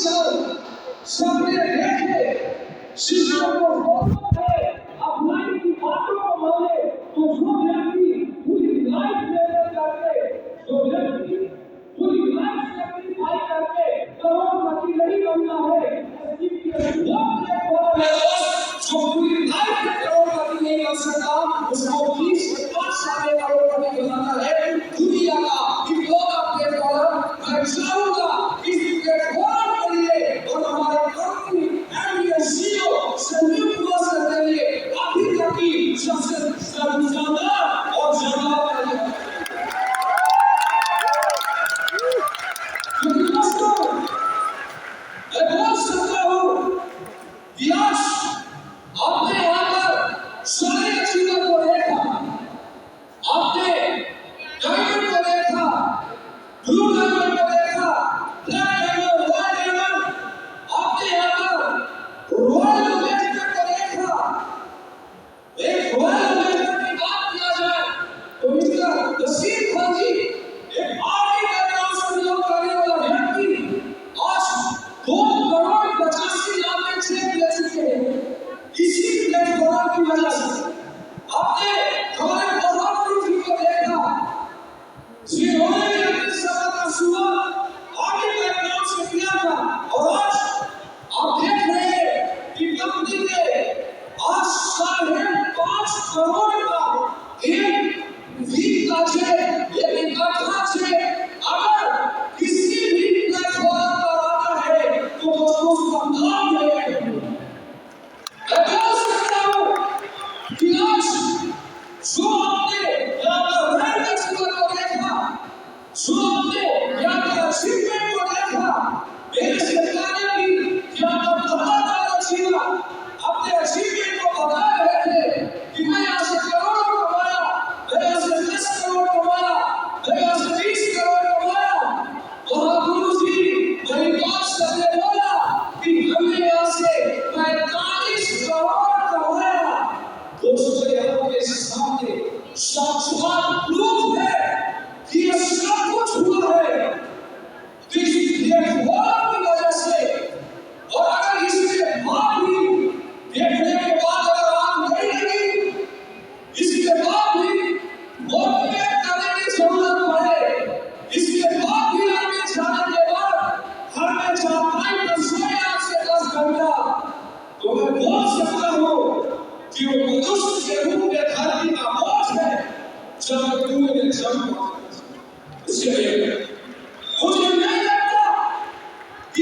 साल सबने देखे शिष्यों को होता है अपनाई की बातों को माने तो जो व्यक्ति पूरी लाइफ मेहनत करके जो व्यक्ति पूरी लाइफ सेक्रीफाई करके करोड़पति नहीं बनता है जो पूरी लाइफ में करोड़पति नहीं बन सकता उसको 20-5 साल में करोड़पति बनाना है। दुनिया का इकोनॉमी प्लेटफॉर्म मैं चाहूंगा इस प्लेटफॉर्म के लिए और हमारे कंपनी एमबीएससीओ संयुक्त वर्ष के लिए अभी तक की सबसे शानदार और शानदार आपने यहाँ पर सारे अचीवर को देखा, आपने डायमंड को देखा, ब्लू डायमंड को देखा, ब्लैक डायमंड, व्हाइट डायमंड, आपने यहाँ पर रॉयल इन्वेस्टमेंट को देखा। एक रॉयल इन्वेस्टमेंट की बात किया जाए तो मिस्टर नसीर खान जी एक आर्मी बैकग्राउंड से बिलोंग करने वाला व्यक्ति आज 2 करोड़ 85 लाख के चेक ले चुके हैं। इसी प्लेटफॉर्म की वजह से आपने हमारे प्रधानमंत्री को देखा जिन्होंने अपनी सभा का शुरुआत आर्मी बैकग्राउंड से किया था और आज आप देख रहे हैं कि कंपनी ने आज 5.5 करोड़ का एक वीक का चेक एक इकट्ठा चेक अगर किसी भी प्लेटफॉर्म पर आता है तो उसका नाम है जो आपने यहाँ पर रैंक अचीवर को देखा, जो आपने यहाँ पर अचीवमेंट को देखा, मेरे सरकार ने भी यहाँ पर धमाकेदार अचीवर अपने अचीवमेंट को बता रहे थे कि मैं यहाँ से करोड़ों कमाया, मैं यहाँ से 10 करोड़ कमाया, मैं यहाँ से 20 करोड़ कमाया। वहाँ गुरुजी मेरी बात सबने बोला कि हमने यहाँ से 45 करोड़ कमाया। दोस्तों यहाँ के सामने साक्षात प्रूफ है कि ये सब कुछ हुआ है इस प्लेटफॉर्म की वजह से। और अगर इसके बाद भी देखने के बाद अगर आप नहीं लगी, इसके बाद भी मोटिवेट करने की जरूरत पड़े, इसके बाद भी आगे जाने के बाद हर में चाहताई पर सोए 8 से 10 घंटा तो मैं बोल सकता हूँ कि वो मनुष्य के रूप में धरती का बोझ है जब तूने जन्म